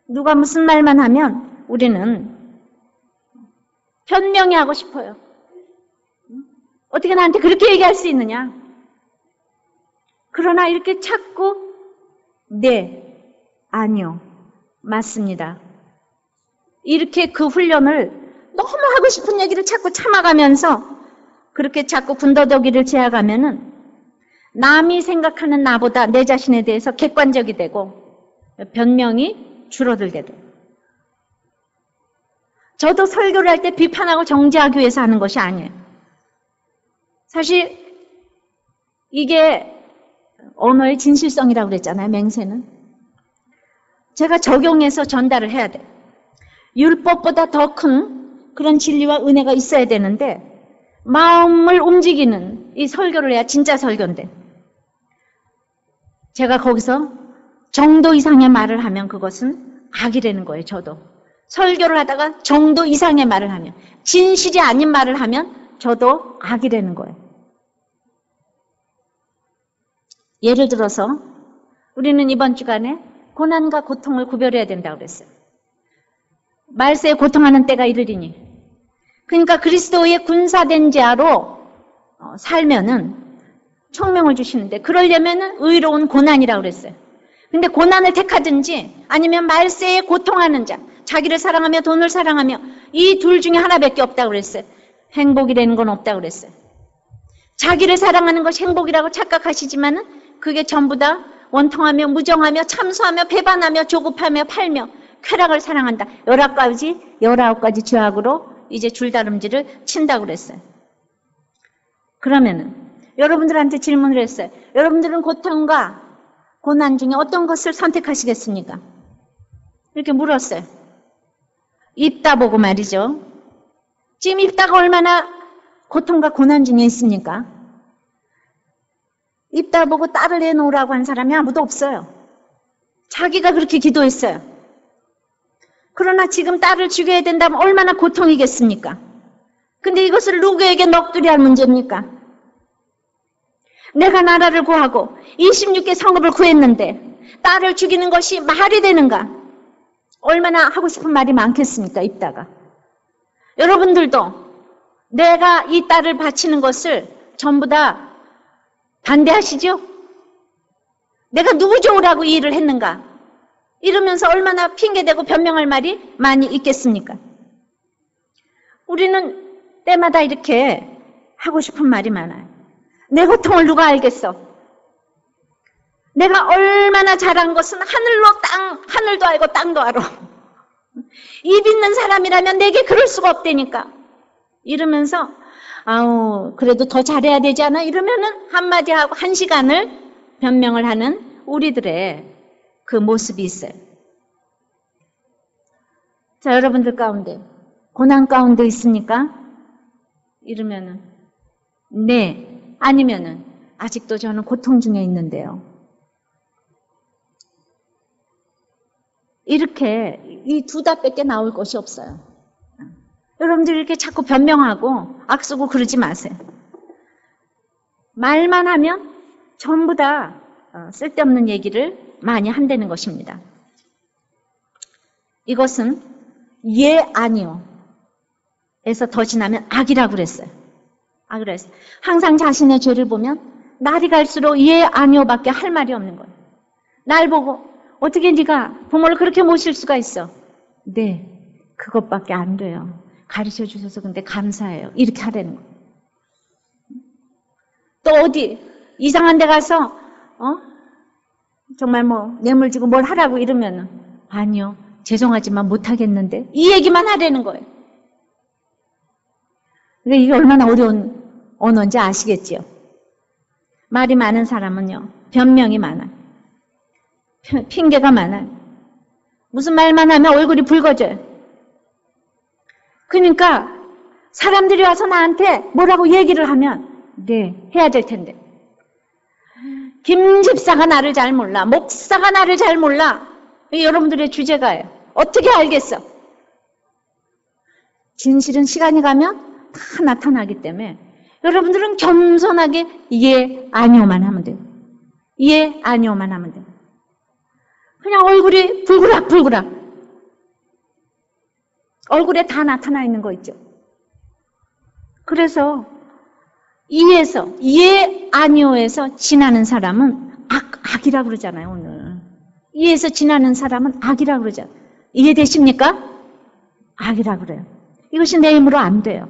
누가 무슨 말만 하면 우리는 변명이 하고 싶어요. 어떻게 나한테 그렇게 얘기할 수 있느냐? 그러나 이렇게 자꾸 네, 아니요, 맞습니다. 이렇게 그 훈련을 너무 하고 싶은 얘기를 자꾸 참아가면서 그렇게 자꾸 군더더기를 제어가면은 남이 생각하는 나보다 내 자신에 대해서 객관적이 되고 변명이 줄어들게 돼요. 저도 설교를 할 때 비판하고 정죄하기 위해서 하는 것이 아니에요. 사실 이게 언어의 진실성이라고 그랬잖아요. 맹세는. 제가 적용해서 전달을 해야 돼요. 율법보다 더 큰 그런 진리와 은혜가 있어야 되는데 마음을 움직이는 이 설교를 해야 진짜 설교인데 제가 거기서 정도 이상의 말을 하면 그것은 악이라는 거예요. 저도. 설교를 하다가 정도 이상의 말을 하면 진실이 아닌 말을 하면 저도 악이라는 거예요. 예를 들어서 우리는 이번 주간에 고난과 고통을 구별해야 된다고 그랬어요. 말세에 고통하는 때가 이르리니. 그러니까 그리스도의 군사된 자로 살면은 총명을 주시는데, 그러려면은 의로운 고난이라고 그랬어요. 근데 고난을 택하든지 아니면 말세에 고통하는 자, 자기를 사랑하며 돈을 사랑하며 이 둘 중에 하나밖에 없다고 그랬어요. 행복이라는 건 없다고 그랬어요. 자기를 사랑하는 것이 행복이라고 착각하시지만은 그게 전부 다 원통하며 무정하며 참소하며 배반하며 조급하며 팔며 쾌락을 사랑한다. 19가지 죄악으로 이제 줄다름질을 친다고 그랬어요. 그러면은 여러분들한테 질문을 했어요. 여러분들은 고통과 고난 중에 어떤 것을 선택하시겠습니까? 이렇게 물었어요. 입다 보고 말이죠. 지금 입다가 얼마나 고통과 고난 중에 있습니까? 입다 보고 딸을 내놓으라고 한 사람이 아무도 없어요. 자기가 그렇게 기도했어요. 그러나 지금 딸을 죽여야 된다면 얼마나 고통이겠습니까? 근데 이것을 누구에게 넋두리 할 문제입니까? 내가 나라를 구하고 26개 성읍을 구했는데 딸을 죽이는 것이 말이 되는가? 얼마나 하고 싶은 말이 많겠습니까? 입다가. 여러분들도 내가 이 딸을 바치는 것을 전부 다 반대하시죠? 내가 누구 좋으라고 이 일을 했는가? 이러면서 얼마나 핑계대고 변명할 말이 많이 있겠습니까? 우리는 때마다 이렇게 하고 싶은 말이 많아요. 내 고통을 누가 알겠어? 내가 얼마나 잘한 것은 하늘도 알고 땅도 알아. 입 있는 사람이라면 내게 그럴 수가 없다니까. 이러면서 그래도 더 잘해야 되지 않아? 이러면은 한마디 하고 1시간을 변명을 하는 우리들의 그 모습이 있어요. 자, 여러분들 가운데 고난 가운데 있습니까? 이러면은 네, 아니면은 아직도 저는 고통 중에 있는데요. 이렇게 이 두 답밖에 나올 것이 없어요. 여러분들 이렇게 자꾸 변명하고 악쓰고 그러지 마세요. 말만 하면 전부 다 쓸데없는 얘기를 많이 한다는 것입니다. 이것은 예, 아니요 에서 더 지나면 악이라고 그랬어요. 그랬어요. 항상 자신의 죄를 보면 날이 갈수록 예, 아니요밖에 할 말이 없는 거예요. 날 보고 어떻게 네가 부모를 그렇게 모실 수가 있어? 네, 그것밖에 안 돼요. 가르쳐 주셔서 근데 감사해요. 이렇게 하라는 거예요. 또 어디 이상한 데 가서 정말 뭐 뇌물 주고 뭘 하라고 이러면은 아니요, 죄송하지만 못하겠는데 이 얘기만 하라는 거예요. 근데 이게 얼마나 어려운 언어인지 아시겠지요? 말이 많은 사람은요, 변명이 많아요. 핑계가 많아요. 무슨 말만 하면 얼굴이 붉어져요. 그러니까 사람들이 와서 나한테 뭐라고 얘기를 하면 네, 해야 될 텐데. 김 집사가 나를 잘 몰라. 목사가 나를 잘 몰라. 이게 여러분들의 주제가예요. 어떻게 알겠어? 진실은 시간이 가면 다 나타나기 때문에 여러분들은 겸손하게 예, 아니요만 하면 돼요. 예, 아니요만 하면 돼요. 그냥 얼굴이 불그락 얼굴에 다 나타나 있는 거 있죠. 그래서 이에서 예, 아니요에서 지나는 사람은 악이라고 그러잖아요. 오늘 이에서 지나는 사람은 악이라고 그러잖아요. 이해되십니까? 악이라고 그래요. 이것이 내 힘으로 안 돼요.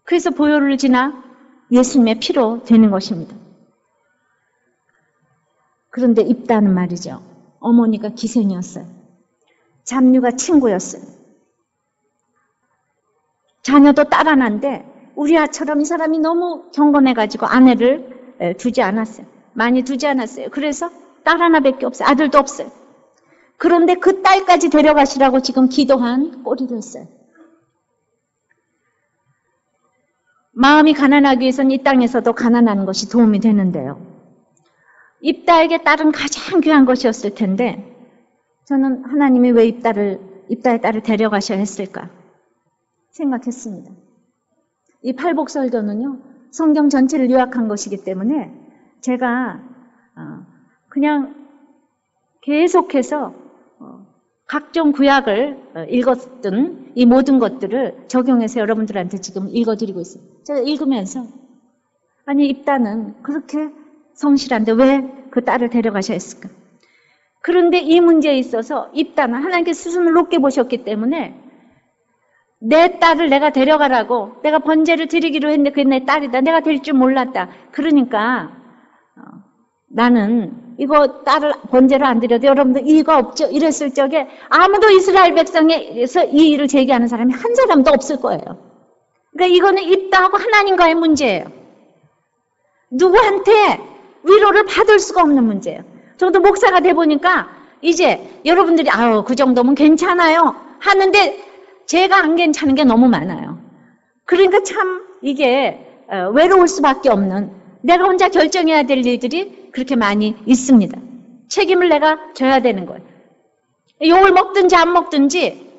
그래서 보혈을 지나 예수님의 피로 되는 것입니다. 그런데 입다는 말이죠. 어머니가 기생이었어요. 잡류가 친구였어요. 자녀도 딸 하나인데 우리 아처럼 이 사람이 너무 경건해가지고 아내를 두지 않았어요. 많이 두지 않았어요. 그래서 딸 하나밖에 없어요. 아들도 없어요. 그런데 그 딸까지 데려가시라고 지금 기도한 꼴이 됐어요. 마음이 가난하기 위해서는 이 땅에서도 가난한 것이 도움이 되는데요. 입다에게 딸은 가장 귀한 것이었을 텐데 저는 하나님이 왜 입다의 딸을 데려가셔야 했을까 생각했습니다. 이 팔복설교는요, 성경 전체를 요약한 것이기 때문에 제가 그냥 계속해서 각종 구약을 읽었던 이 모든 것들을 적용해서 여러분들한테 지금 읽어드리고 있어요. 제가 읽으면서 아니 입다는 그렇게 성실한데 왜 그 딸을 데려가셔야 했을까? 그런데 이 문제에 있어서 입다는 하나님께서 스스로 높게 보셨기 때문에 내 딸을 내가 데려가라고 내가 번제를 드리기로 했는데 그게 내 딸이다. 내가 될 줄 몰랐다. 그러니까 나는 이거 딸을 번제로 안 드려도 여러분들 이의가 없죠. 이랬을 적에 아무도 이스라엘 백성에서 이 일을 제기하는 사람이 한 사람도 없을 거예요. 그러니까 이거는 입다하고 하나님과의 문제예요. 누구한테 위로를 받을 수가 없는 문제예요. 저도 목사가 돼 보니까 이제 여러분들이 아유 그 정도면 괜찮아요 하는데 제가 안 괜찮은 게 너무 많아요. 그러니까 참 이게 외로울 수밖에 없는 내가 혼자 결정해야 될 일들이 그렇게 많이 있습니다. 책임을 내가 져야 되는 거예요. 욕을 먹든지 안 먹든지.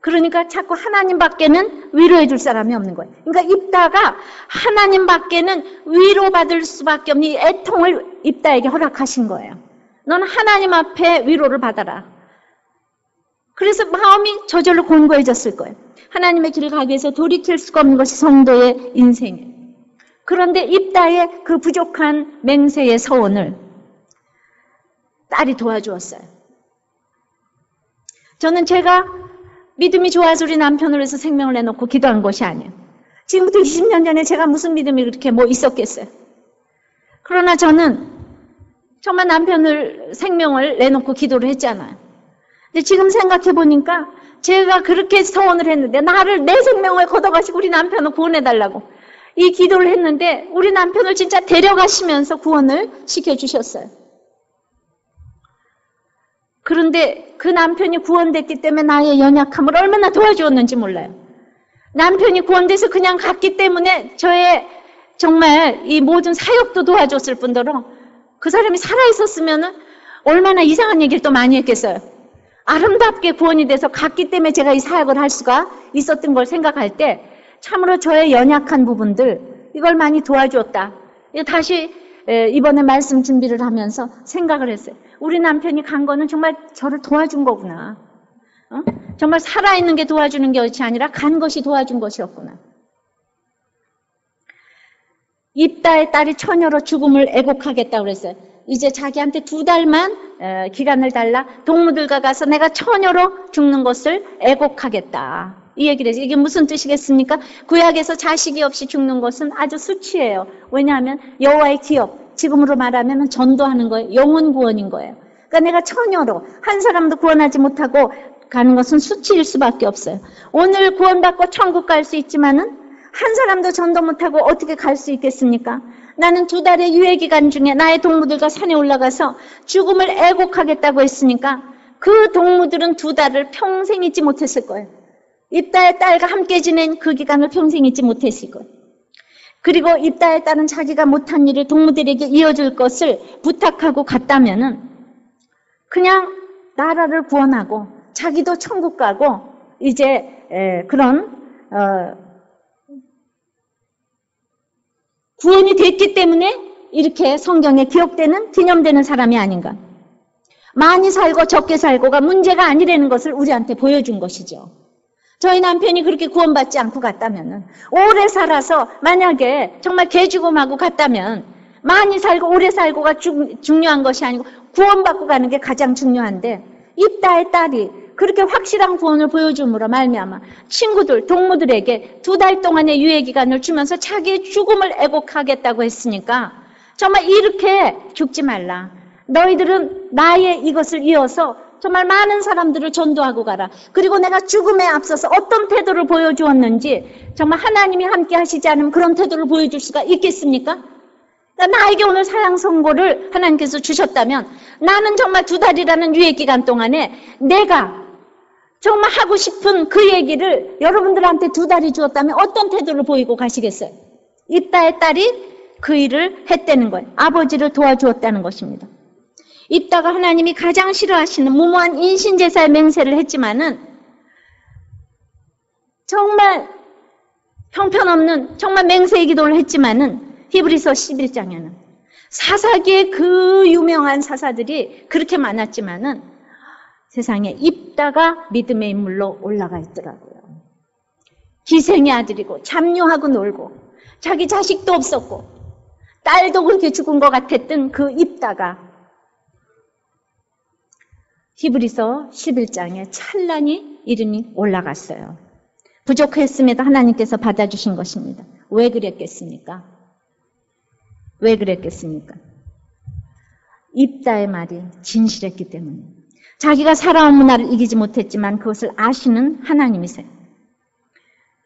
그러니까 자꾸 하나님밖에는 위로해 줄 사람이 없는 거예요. 그러니까 입다가 하나님밖에는 위로받을 수밖에 없는 이 애통을 입다에게 허락하신 거예요. 너는 하나님 앞에 위로를 받아라. 그래서 마음이 저절로 곤고해졌을 거예요. 하나님의 길을 가기 위해서 돌이킬 수가 없는 것이 성도의 인생이에요. 그런데 입다의 그 부족한 맹세의 서원을 딸이 도와주었어요. 저는 제가 믿음이 좋아서 우리 남편을 위해서 생명을 내놓고 기도한 것이 아니에요. 지금부터 20년 전에 제가 무슨 믿음이 그렇게 있었겠어요. 그러나 저는 정말 남편을 생명을 내놓고 기도를 했잖아요. 근데 지금 생각해 보니까 제가 그렇게 서원을 했는데 내 생명을 걷어가시고 우리 남편을 구원해달라고 이 기도를 했는데 우리 남편을 진짜 데려가시면서 구원을 시켜주셨어요. 그런데 그 남편이 구원됐기 때문에 나의 연약함을 얼마나 도와주었는지 몰라요. 남편이 구원돼서 그냥 갔기 때문에 저의 정말 이 모든 사역도 도와줬을 뿐더러 그 사람이 살아있었으면 얼마나 이상한 얘기를 또 많이 했겠어요. 아름답게 구원이 돼서 갔기 때문에 제가 이 사역을 할 수가 있었던 걸 생각할 때 참으로 저의 연약한 부분들 이걸 많이 도와주었다. 다시 이번에 말씀 준비를 하면서 생각을 했어요. 우리 남편이 간 거는 정말 저를 도와준 거구나. 정말 살아있는 게 도와주는 것이 아니라 간 것이 도와준 것이었구나. 입다의 딸이 처녀로 죽음을 애곡하겠다고 그랬어요. 이제 자기한테 2달만 기간을 달라 동무들과 가서 내가 처녀로 죽는 것을 애곡하겠다. 이 얘기를 해서 이게 무슨 뜻이겠습니까? 구약에서 자식이 없이 죽는 것은 아주 수치예요. 왜냐하면 여호와의 기업, 지금으로 말하면 전도하는 거예요. 영혼 구원인 거예요. 그러니까 내가 처녀로 한 사람도 구원하지 못하고 가는 것은 수치일 수밖에 없어요. 오늘 구원받고 천국 갈 수 있지만은 한 사람도 전도 못하고 어떻게 갈 수 있겠습니까? 나는 2달의 유예기간 중에 나의 동무들과 산에 올라가서 죽음을 애곡하겠다고 했으니까 그 동무들은 2달을 평생 잊지 못했을 거예요. 입다의 딸과 함께 지낸 그 기간을 평생 잊지 못했을 거예요. 그리고 입다의 딸은 자기가 못한 일을 동무들에게 이어줄 것을 부탁하고 갔다면은 그냥 나라를 구원하고 자기도 천국 가고 이제 그런 구원이 됐기 때문에 이렇게 성경에 기억되는 기념되는 사람이 아닌가. 많이 살고 적게 살고가 문제가 아니라는 것을 우리한테 보여준 것이죠. 저희 남편이 그렇게 구원받지 않고 갔다면 오래 살아서 만약에 정말 개죽음하고 갔다면 많이 살고 오래 살고가 중요한 것이 아니고 구원받고 가는 게 가장 중요한데 입다의 딸이 그렇게 확실한 구원을 보여줌으로 말미암아 친구들, 동무들에게 2달 동안의 유예기간을 주면서 자기의 죽음을 애곡하겠다고 했으니까 정말 이렇게 죽지 말라. 너희들은 나의 이것을 이어서 정말 많은 사람들을 전도하고 가라. 그리고 내가 죽음에 앞서서 어떤 태도를 보여주었는지 정말 하나님이 함께 하시지 않으면 그런 태도를 보여줄 수가 있겠습니까? 그러니까 나에게 오늘 사형 선고를 하나님께서 주셨다면 나는 정말 2달이라는 유예기간 동안에 내가 정말 하고 싶은 그 얘기를 여러분들한테 2달이 주었다면 어떤 태도를 보이고 가시겠어요? 입다의 딸이 그 일을 했다는 거예요. 아버지를 도와주었다는 것입니다. 입다가 하나님이 가장 싫어하시는 무모한 인신제사의 맹세를 했지만은 정말 형편없는 정말 맹세의 기도를 했지만은 히브리서 11장에는 사사기에 그 유명한 사사들이 그렇게 많았지만은 세상에 입다가 믿음의 인물로 올라가 있더라고요. 기생의 아들이고 잡류하고 놀고 자기 자식도 없었고 딸도 그렇게 죽은 것 같았던 그 입다가 히브리서 11장에 찬란히 이름이 올라갔어요. 부족했음에도 하나님께서 받아주신 것입니다. 왜 그랬겠습니까? 왜 그랬겠습니까? 입다의 말이 진실했기 때문에. 자기가 살아온 문화를 이기지 못했지만 그것을 아시는 하나님이세요.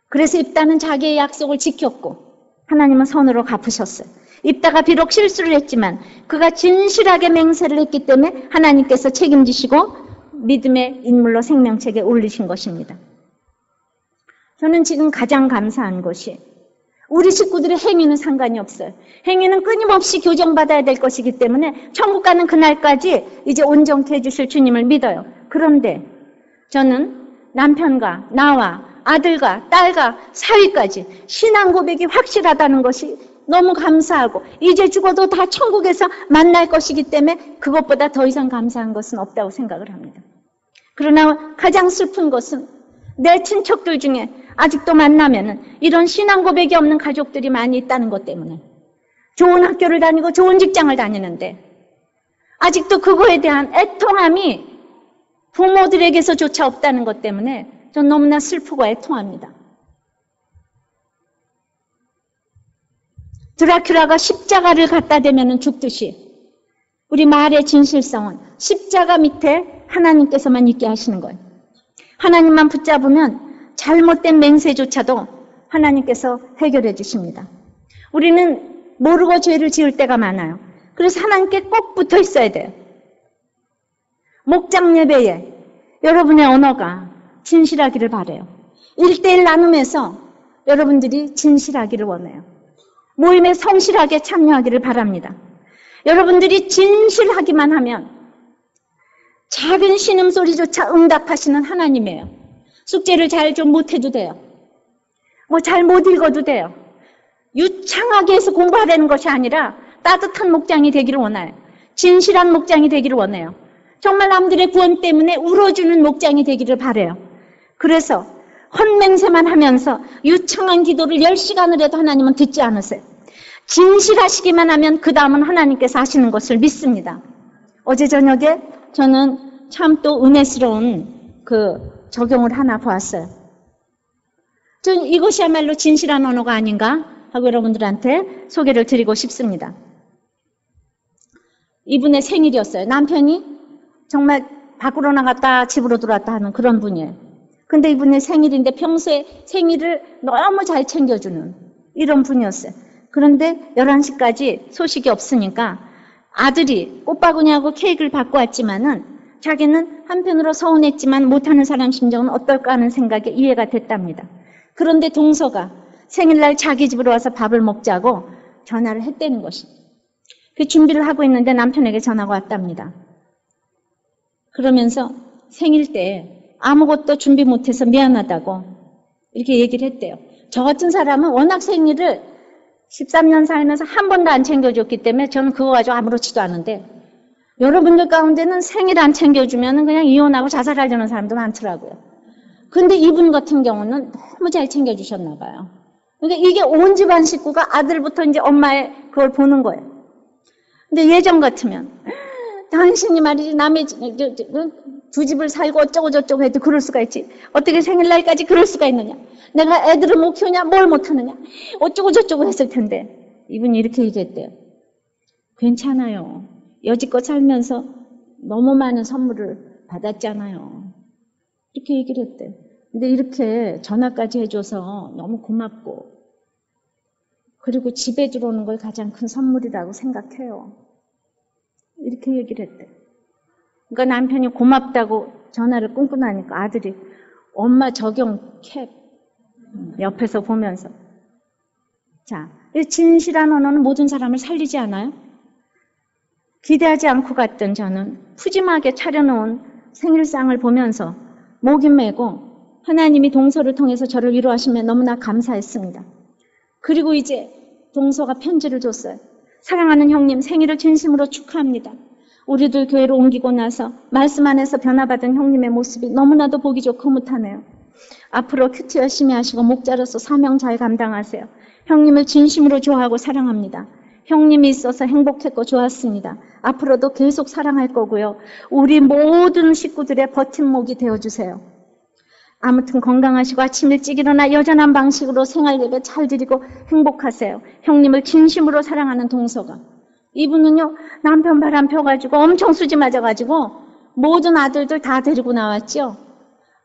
그래서 입다는 자기의 약속을 지켰고 하나님은 선으로 갚으셨어요. 입다가 비록 실수를 했지만 그가 진실하게 맹세를 했기 때문에 하나님께서 책임지시고 믿음의 인물로 생명책에 올리신 것입니다. 저는 지금 가장 감사한 것이 우리 식구들의 행위는 상관이 없어요. 행위는 끊임없이 교정받아야 될 것이기 때문에 천국 가는 그날까지 이제 온전케 해주실 주님을 믿어요. 그런데 저는 남편과 나와 아들과 딸과 사위까지 신앙 고백이 확실하다는 것이 너무 감사하고 이제 죽어도 다 천국에서 만날 것이기 때문에 그것보다 더 이상 감사한 것은 없다고 생각을 합니다. 그러나 가장 슬픈 것은 내 친척들 중에 아직도 만나면은 이런 신앙 고백이 없는 가족들이 많이 있다는 것 때문에 좋은 학교를 다니고 좋은 직장을 다니는데 아직도 그거에 대한 애통함이 부모들에게서조차 없다는 것 때문에 전 너무나 슬프고 애통합니다. 드라큘라가 십자가를 갖다 대면은 죽듯이 우리 말의 진실성은 십자가 밑에 하나님께서만 있게 하시는 거예요. 하나님만 붙잡으면 잘못된 맹세조차도 하나님께서 해결해 주십니다. 우리는 모르고 죄를 지을 때가 많아요. 그래서 하나님께 꼭 붙어 있어야 돼요. 목장 예배에 여러분의 언어가 진실하기를 바라요. 1대1 나눔에서 여러분들이 진실하기를 원해요. 모임에 성실하게 참여하기를 바랍니다. 여러분들이 진실하기만 하면 작은 신음소리조차 응답하시는 하나님이에요. 숙제를 잘 좀 못해도 돼요. 뭐 잘 못 읽어도 돼요. 유창하게 해서 공부하려는 것이 아니라 따뜻한 목장이 되기를 원해요. 진실한 목장이 되기를 원해요. 정말 남들의 구원 때문에 울어주는 목장이 되기를 바라요. 그래서 헛맹세만 하면서 유창한 기도를 10시간을 해도 하나님은 듣지 않으세요. 진실하시기만 하면 그 다음은 하나님께서 하시는 것을 믿습니다. 어제 저녁에 저는 참 또 은혜스러운 그 적용을 하나 보았어요. 전 이것이야말로 진실한 언어가 아닌가 하고 여러분들한테 소개를 드리고 싶습니다. 이분의 생일이었어요. 남편이 정말 밖으로 나갔다 집으로 들어왔다 하는 그런 분이에요. 근데 이분의 생일인데 평소에 생일을 너무 잘 챙겨주는 이런 분이었어요. 그런데 11시까지 소식이 없으니까 아들이 꽃바구니하고 케이크를 받고 왔지만은 자기는 한편으로 서운했지만 못하는 사람 심정은 어떨까 하는 생각에 이해가 됐답니다. 그런데 동서가 생일날 자기 집으로 와서 밥을 먹자고 전화를 했다는 것입니다. 그 준비를 하고 있는데 남편에게 전화가 왔답니다. 그러면서 생일 때 아무것도 준비 못해서 미안하다고 이렇게 얘기를 했대요. 저 같은 사람은 워낙 생일을 13년 살면서 한 번도 안 챙겨줬기 때문에 저는 그거 가지고 아무렇지도 않은데 여러분들 가운데는 생일 안 챙겨주면 그냥 이혼하고 자살하려는 사람도 많더라고요. 근데 이분 같은 경우는 너무 잘 챙겨주셨나 봐요. 그러니까 이게 온 집안 식구가 아들부터 이제 엄마의 그걸 보는 거예요. 근데 예전 같으면 당신이 말이지 남의 두 집을 살고 어쩌고 저쩌고 해도 그럴 수가 있지. 어떻게 생일날까지 그럴 수가 있느냐. 내가 애들을 못 키우냐 뭘 못하느냐. 어쩌고 저쩌고 했을 텐데 이분이 이렇게 얘기했대요. 괜찮아요. 여지껏 살면서 너무 많은 선물을 받았잖아요. 이렇게 얘기를 했대요. 근데 이렇게 전화까지 해줘서 너무 고맙고 그리고 집에 들어오는 걸 가장 큰 선물이라고 생각해요. 이렇게 얘기를 했대요. 그러니까 남편이 고맙다고 전화를 끊고 나니까 아들이 엄마 적용 캡 옆에서 보면서 자, 진실한 언어는 모든 사람을 살리지 않아요? 기대하지 않고 갔던 저는 푸짐하게 차려놓은 생일상을 보면서 목이 메고 하나님이 동서를 통해서 저를 위로하시며 너무나 감사했습니다. 그리고 이제 동서가 편지를 줬어요. 사랑하는 형님 생일을 진심으로 축하합니다. 우리들 교회로 옮기고 나서 말씀 안에서 변화받은 형님의 모습이 너무나도 보기 좋고 흐뭇하네요. 앞으로 큐티 열심히 하시고 목자로서 사명 잘 감당하세요. 형님을 진심으로 좋아하고 사랑합니다. 형님이 있어서 행복했고 좋았습니다. 앞으로도 계속 사랑할 거고요. 우리 모든 식구들의 버팀목이 되어주세요. 아무튼 건강하시고 아침 일찍 일어나 여전한 방식으로 생활 예배 잘 드리고 행복하세요. 형님을 진심으로 사랑하는 동서가. 이분은요, 남편 바람 펴가지고 엄청 수지 맞아가지고 모든 아들들 다 데리고 나왔죠.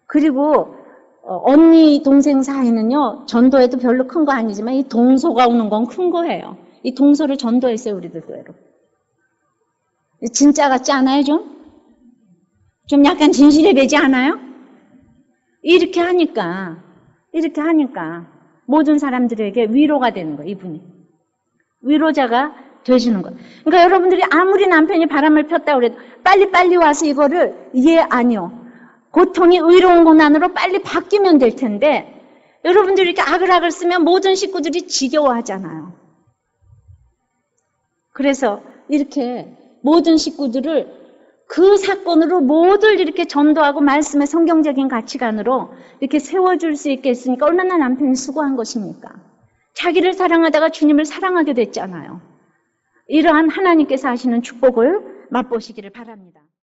그리고 언니 동생 사이는요, 전도해도 별로 큰 거 아니지만 이 동서가 오는 건 큰 거예요. 이 동서를 전도했어요, 우리들 교회로. 진짜 같지 않아요, 좀? 좀 약간 진실에 배지 않아요? 이렇게 하니까 모든 사람들에게 위로가 되는 거예요, 이분이. 위로자가 되시는 거예요. 그러니까 여러분들이 아무리 남편이 바람을 폈다고 그래도 빨리 와서 이거를 아니요. 고통이 의로운 고난으로 빨리 바뀌면 될 텐데 여러분들이 이렇게 아글아글 쓰면 모든 식구들이 지겨워하잖아요. 그래서 이렇게 모든 식구들을 그 사건으로 모두 이렇게 전도하고 말씀의 성경적인 가치관으로 이렇게 세워줄 수 있게 했으니까 얼마나 남편이 수고한 것입니까? 자기를 사랑하다가 주님을 사랑하게 됐잖아요. 이러한 하나님께서 하시는 축복을 맛보시기를 바랍니다.